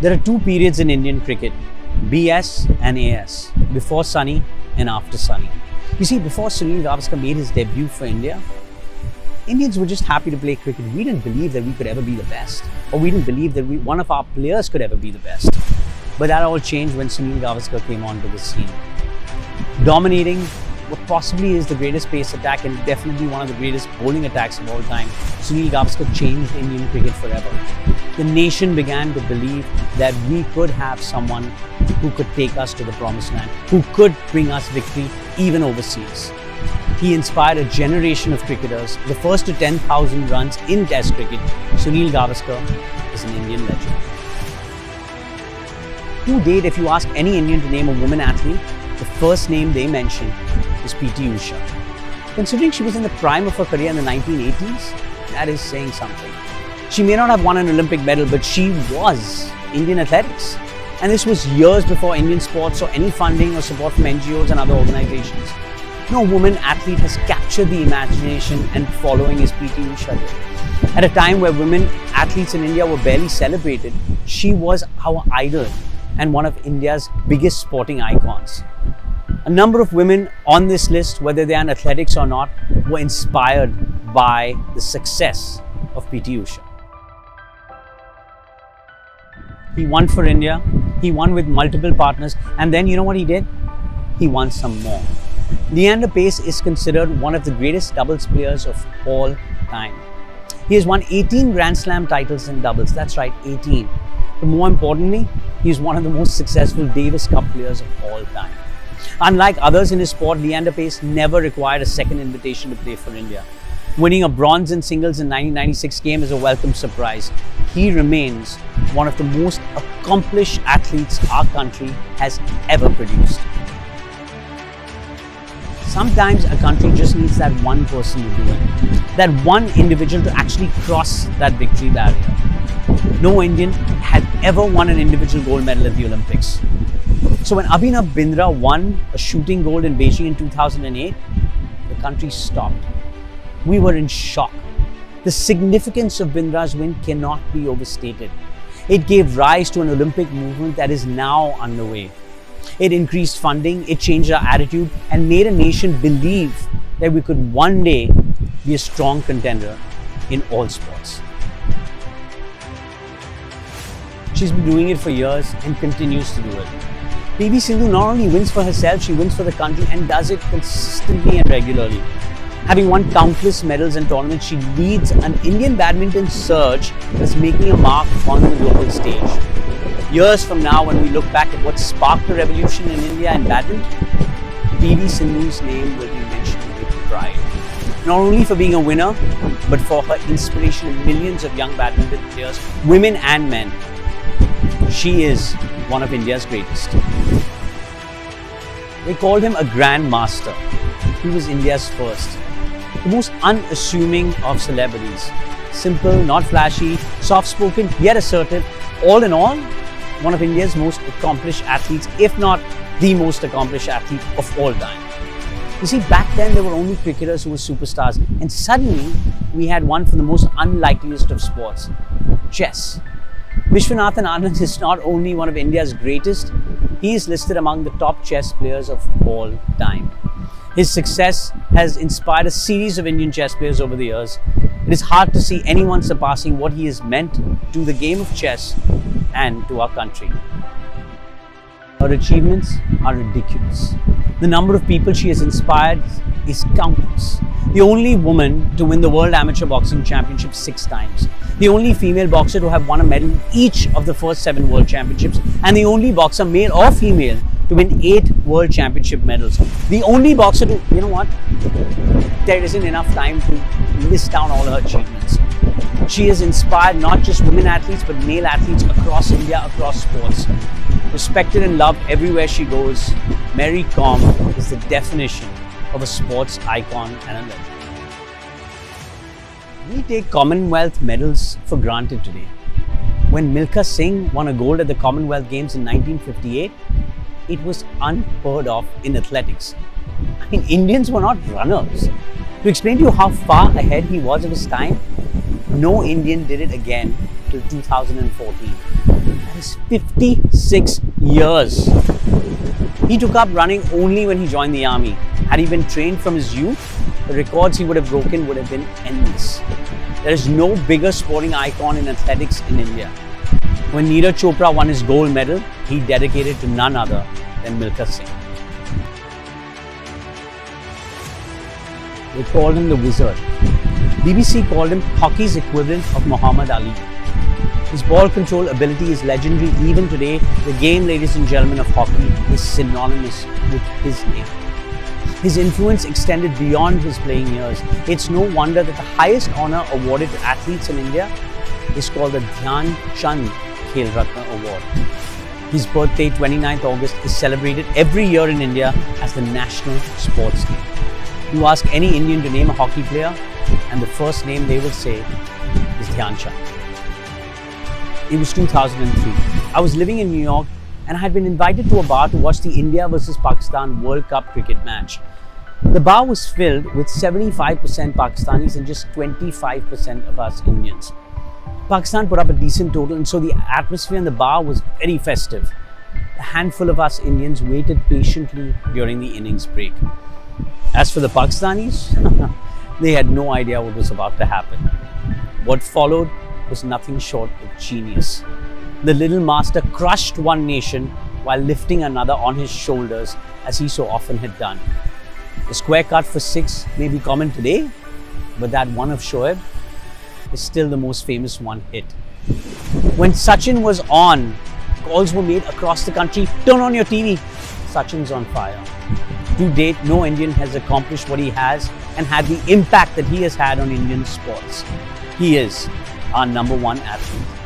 There are two periods in Indian cricket, BS and AS, before Sunny and after Sunny. You see, before Sunil Gavaskar made his debut for India, Indians were just happy to play cricket. We didn't believe that we could ever be the best, or we didn't believe that one of our players could ever be the best. But that all changed when Sunil Gavaskar came onto the scene. Dominating what possibly is the greatest pace attack and definitely one of the greatest bowling attacks of all time, Sunil Gavaskar changed Indian cricket forever. The nation began to believe that we could have someone who could take us to the promised land, who could bring us victory even overseas. He inspired a generation of cricketers. The first to 10,000 runs in Test cricket, Sunil Gavaskar is an Indian legend. To date, if you ask any Indian to name a woman athlete, the first name they mention is P.T. Usha. Considering she was in the prime of her career in the 1980s, that is saying something. She may not have won an Olympic medal, but she was Indian athletics. And this was years before Indian sports or any funding or support from NGOs and other organizations. No woman athlete has captured the imagination and following as P.T. Usha did. At a time where women athletes in India were barely celebrated, she was our idol and one of India's biggest sporting icons. A number of women on this list, whether they are in athletics or not, were inspired by the success of P.T. Usha. He won for India, he won with multiple partners, and then you know what he did? He won some more. Leander Paes is considered one of the greatest doubles players of all time. He has won 18 Grand Slam titles in doubles, that's right, 18. But more importantly, he is one of the most successful Davis Cup players of all time. Unlike others in his sport, Leander Paes never required a second invitation to play for India. Winning a bronze in singles in 1996 came as a welcome surprise. He remains one of the most accomplished athletes our country has ever produced. Sometimes a country just needs that one person to do it, that one individual to actually cross that victory barrier. No Indian had ever won an individual gold medal at the Olympics. So when Abhinav Bindra won a shooting gold in Beijing in 2008, the country stopped. We were in shock. The significance of Bindra's win cannot be overstated. It gave rise to an Olympic movement that is now underway. It increased funding, it changed our attitude, and made a nation believe that we could one day be a strong contender in all sports. She's been doing it for years and continues to do it. PV Sindhu not only wins for herself, she wins for the country and does it consistently and regularly. Having won countless medals and tournaments, she leads an Indian badminton surge that's making a mark on the global stage. Years from now, when we look back at what sparked the revolution in India and badminton, PV Sindhu's name will be mentioned with pride. Not only for being a winner, but for her inspiration to millions of young badminton players, women and men. She is one of India's greatest. They called him a Grand Master. He was India's first. The most unassuming of celebrities. Simple, not flashy, soft-spoken, yet assertive. All in all, one of India's most accomplished athletes, if not the most accomplished athlete of all time. You see, back then there were only cricketers who were superstars, and suddenly we had one from the most unlikeliest of sports, chess. Vishwanathan Anand is not only one of India's greatest, he is listed among the top chess players of all time. His success has inspired a series of Indian chess players over the years. It is hard to see anyone surpassing what he has meant to the game of chess and to our country. Her achievements are ridiculous. The number of people she has inspired is countless. The only woman to win the World Amateur Boxing Championship 6 times. The only female boxer to have won a medal in each of the first 7 World Championships. And the only boxer, male or female, to win 8 World Championship medals. The only boxer to, you know what? There isn't enough time to list down all her achievements. She has inspired not just women athletes, but male athletes across India, across sports. Respected and loved everywhere she goes, Mary Kom is the definition of a sports icon and a legend. We take Commonwealth medals for granted today. When Milkha Singh won a gold at the Commonwealth Games in 1958, it was unheard of in athletics. I mean, Indians were not runners. To explain to you how far ahead he was of his time, no Indian did it again till 2014. That is 56 years. He took up running only when he joined the army. Had he been trained from his youth, the records he would have broken would have been endless. There is no bigger sporting icon in athletics in India. When Neeraj Chopra won his gold medal, he dedicated to none other than Milkha Singh. They called him the Wizard. BBC called him hockey's equivalent of Muhammad Ali. His ball control ability is legendary even today. The game, ladies and gentlemen, of hockey is synonymous with his name. His influence extended beyond his playing years. It's no wonder that the highest honor awarded to athletes in India is called the Dhyan Chand Khel Ratna Award. His birthday, 29th August, is celebrated every year in India as the National Sports Day. You ask any Indian to name a hockey player, and the first name they will say is Dhyan Chand. It was 2003. I was living in New York and I had been invited to a bar to watch the India versus Pakistan World Cup cricket match. The bar was filled with 75% Pakistanis and just 25% of us Indians. Pakistan put up a decent total, and so the atmosphere in the bar was very festive. A handful of us Indians waited patiently during the innings break. As for the Pakistanis, they had no idea what was about to happen. What followed was nothing short of genius. The little master crushed one nation while lifting another on his shoulders, as he so often had done. The square cut for six may be common today, but that one of Shoaib is still the most famous one hit. When Sachin was on, calls were made across the country, "Turn on your TV, Sachin's on fire." To date, no Indian has accomplished what he has and had the impact that he has had on Indian sports. He is our #1 athlete.